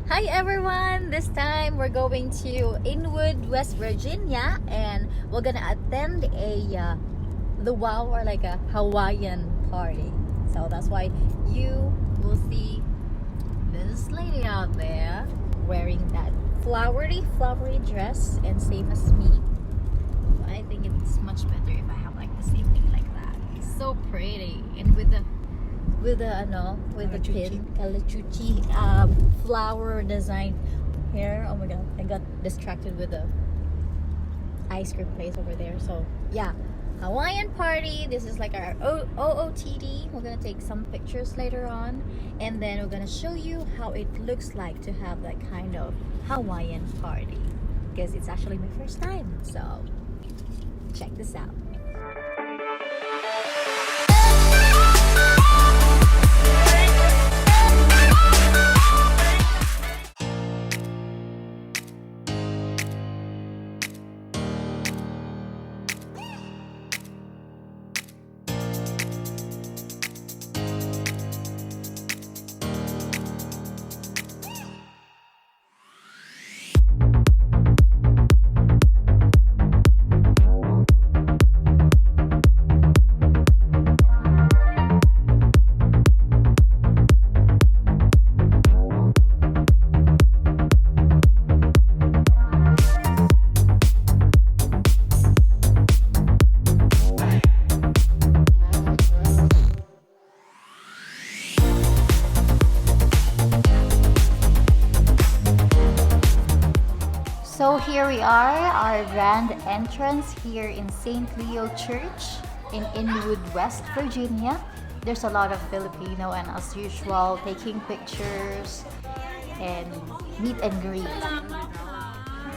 Hi everyone! This time we're going to Inwood, West Virginia, and we're gonna attend a luau, or like a Hawaiian party. So that's why you will see this lady out there wearing that flowery dress, and same as me. I think it's much better if I have like the same thing like that. It's so pretty, and with the pin, kalachuchi flower design here. Oh my god, I got distracted with the ice cream place over there. So yeah, Hawaiian party. This is like our OOTD. We're gonna take some pictures later on, and then we're gonna show you how it looks like to have that kind of Hawaiian party, because it's actually my first time. So check this out. So here we are, our grand entrance here in St. Leo Church in Inwood, West Virginia. There's a lot of Filipino, and as usual, taking pictures and meet and greet.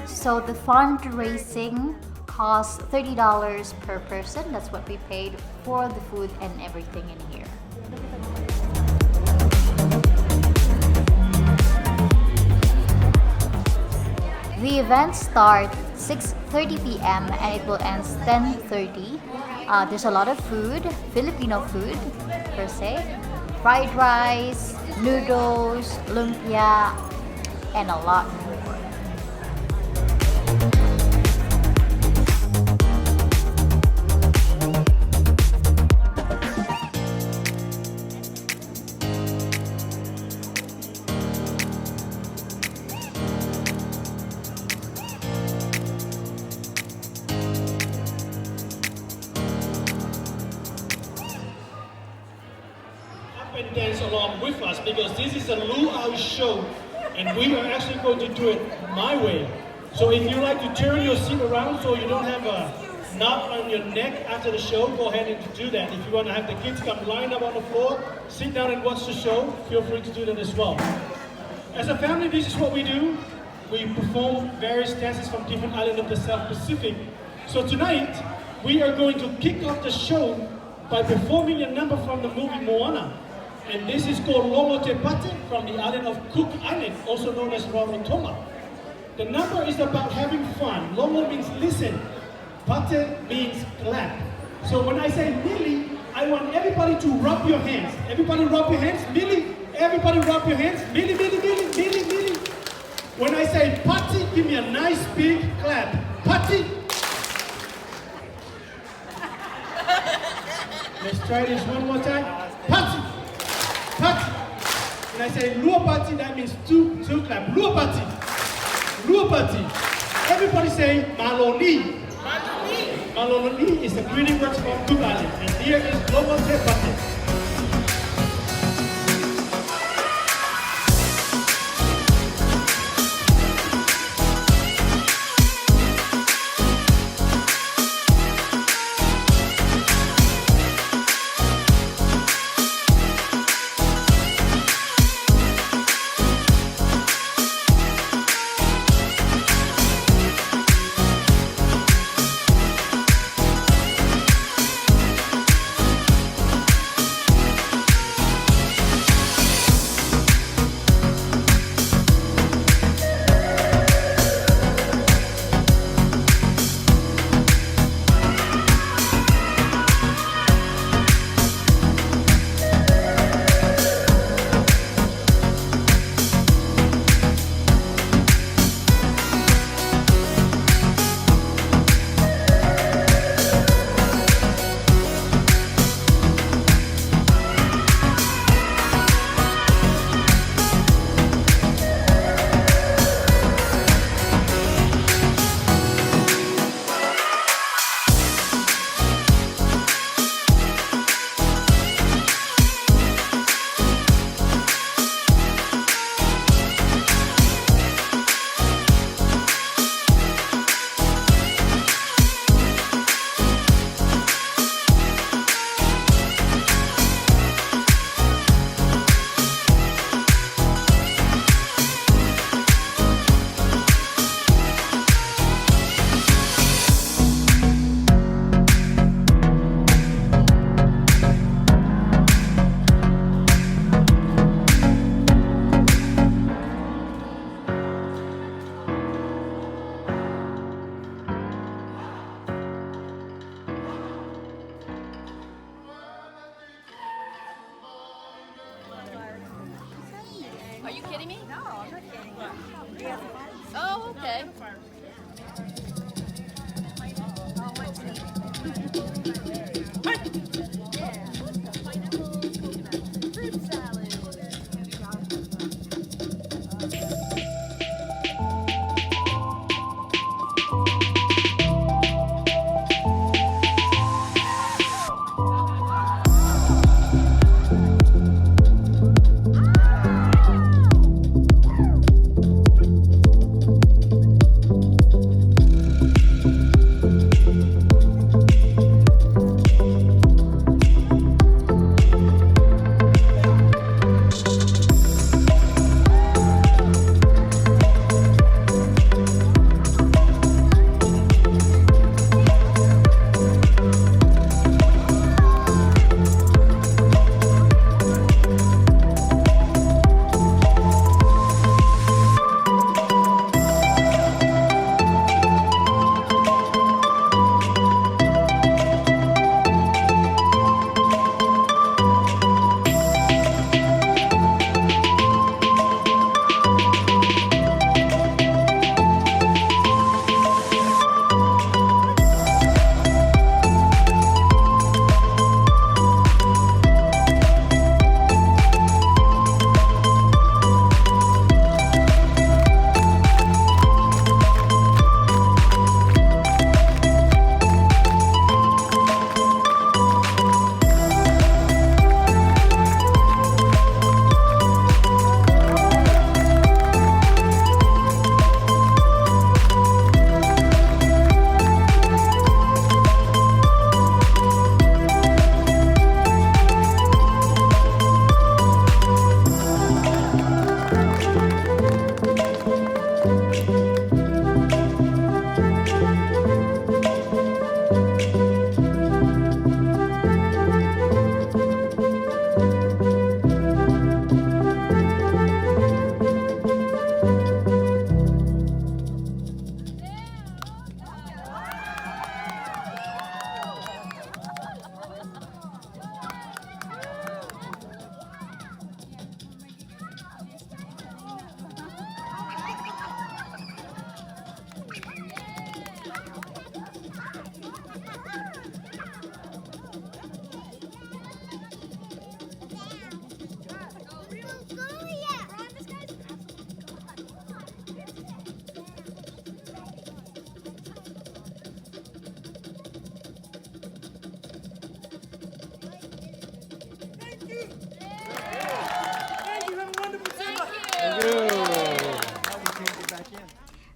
So the fundraising costs $30 per person. That's what we paid for the food and everything in here. The event starts 6:30 p.m. and it will end 10:30. There's a lot of food, Filipino food per se, fried rice, noodles, lumpia, and a lot more. And dance along with us, because this is a luau show and we are actually going to do it my way. So if you like to turn your seat around so you don't have a knot on your neck after the show, go ahead and do that. If you want to have the kids come line up on the floor, sit down and watch the show, feel free to do that as well. As a family, this is what we do. We perform various dances from different islands of the South Pacific. So tonight we are going to kick off the show by performing a number from the movie Moana. And this is called Lomo Te Pate from the island of Cook Island, also known as Rarotonga. The number is about having fun. Lomo means listen. Pate means clap. So when I say Mili, I want everybody to rub your hands. Everybody rub your hands. Mili, everybody rub your hands. Mili, Mili, Mili, Mili, Mili. When I say Pate, give me a nice big clap. Pate. Let's try this one more time. Pate. Pati. When I say Lua Pati, that means two clap. Lua Pati. Lua Pati. Everybody say Maloni. Maloni. Maloni is the greeting words from Cook Island. And here is Lomo Te Pate. Are you kidding me? No, I'm not kidding. Oh, okay.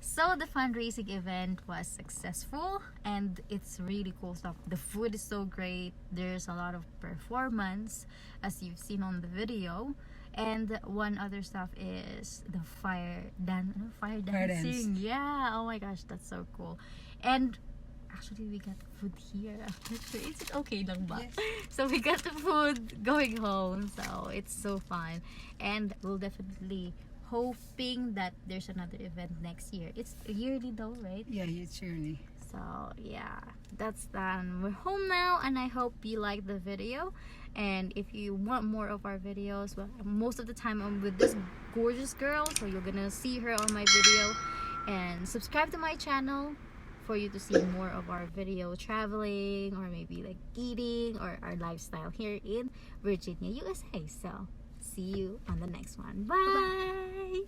So the fundraising event was successful and it's really cool stuff. The food is so great. There's a lot of performance as you've seen on the video. And one other stuff is the fire dancing. Yeah, oh my gosh, that's so cool. And actually we got food here. Is it okay lang ba? Yes. So we got the food going home. So it's so fun. And we'll definitely hoping that there's another event next year. It's yearly though, right? Yeah, it's surely. So yeah, that's done. We're home now and I hope you like the video. And if you want more of our videos, well, most of the time I'm with this gorgeous girl, so you're gonna see her on my video. And subscribe to my channel for you to see more of our video traveling or maybe like eating or our lifestyle here in Virginia, USA. So see you on the next one. Bye.